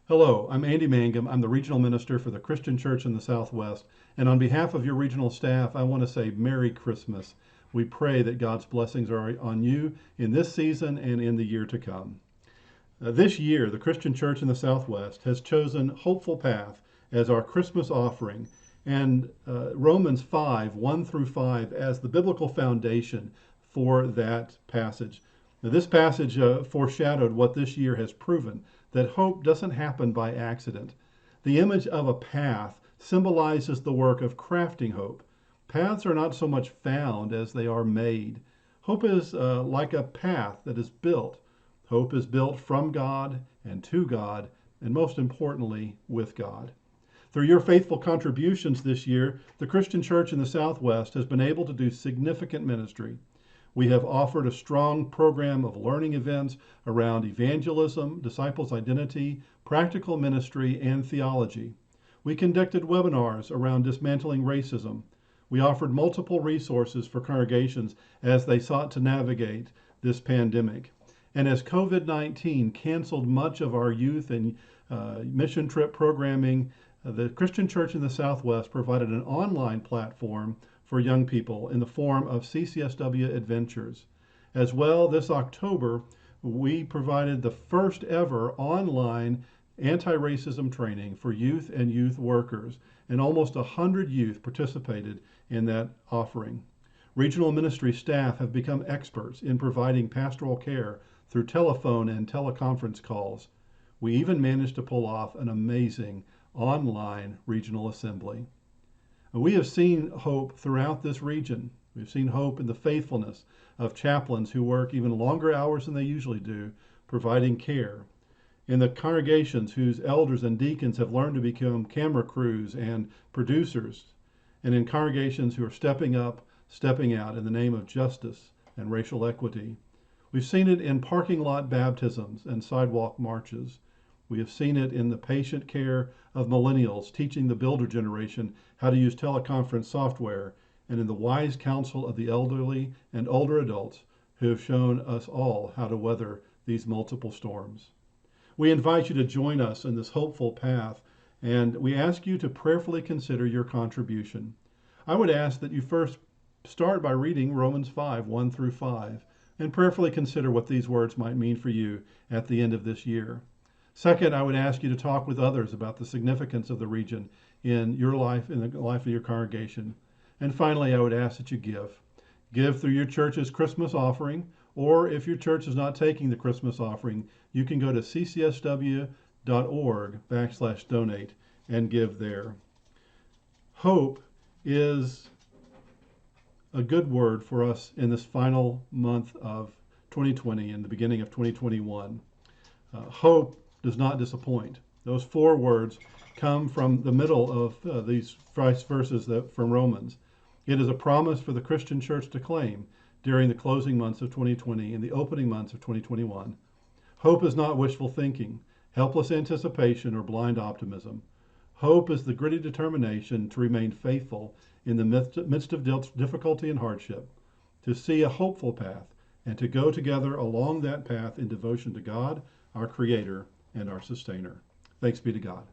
Hello, I'm Andy Mangum. I'm the Regional Minister for the Christian Church in the Southwest. And on behalf of your regional staff, I want to say Merry Christmas. We pray that God's blessings are on you in this season and in the year to come. This year, the Christian Church in the Southwest has chosen Hopeful Path as our Christmas offering and Romans 5, 1 through 5 as the biblical foundation for that passage. Now, this passage foreshadowed what this year has proven, that hope doesn't happen by accident. The image of a path symbolizes the work of crafting hope. Paths are not so much found as they are made. Hope is like a path that is built. Hope is built from God and to God, and most importantly, with God. Through your faithful contributions this year, the Christian Church in the Southwest has been able to do significant ministry. We have offered a strong program of learning events around evangelism, disciples' identity, practical ministry, and theology. We conducted webinars around dismantling racism. We offered multiple resources for congregations as they sought to navigate this pandemic. And as COVID-19 canceled much of our youth and mission trip programming, the Christian Church in the Southwest provided an online platform for young people in the form of CCSW Adventures. As well, this October, we provided the first ever online anti-racism training for youth and youth workers, and almost 100 youth participated in that offering. Regional ministry staff have become experts in providing pastoral care through telephone and teleconference calls. We even managed to pull off an amazing online regional assembly. We have seen hope throughout this region. We've seen hope in the faithfulness of chaplains who work even longer hours than they usually do, providing care. In the congregations whose elders and deacons have learned to become camera crews and producers, and in congregations who are stepping up, stepping out in the name of justice and racial equity. We've seen it in parking lot baptisms and sidewalk marches. We have seen it in the patient care of millennials teaching the builder generation how to use teleconference software, and in the wise counsel of the elderly and older adults who have shown us all how to weather these multiple storms. We invite you to join us in this hopeful path, and we ask you to prayerfully consider your contribution. I would ask that you first start by reading Romans 5, 1 through 5, and prayerfully consider what these words might mean for you at the end of this year. Second, I would ask you to talk with others about the significance of the region in your life, in the life of your congregation. And finally, I would ask that you give. Give through your church's Christmas offering, or if your church is not taking the Christmas offering, you can go to ccsw.org/donate and give there. Hope is a good word for us in this final month of 2020 and the beginning of 2021. Hope does not disappoint. Those four words come from the middle of these verses from Romans. It is a promise for the Christian church to claim during the closing months of 2020 and the opening months of 2021. Hope is not wishful thinking, helpless anticipation, or blind optimism. Hope is the gritty determination to remain faithful in the midst of difficulty and hardship, to see a hopeful path, and to go together along that path in devotion to God, our Creator, and our Sustainer. Thanks be to God.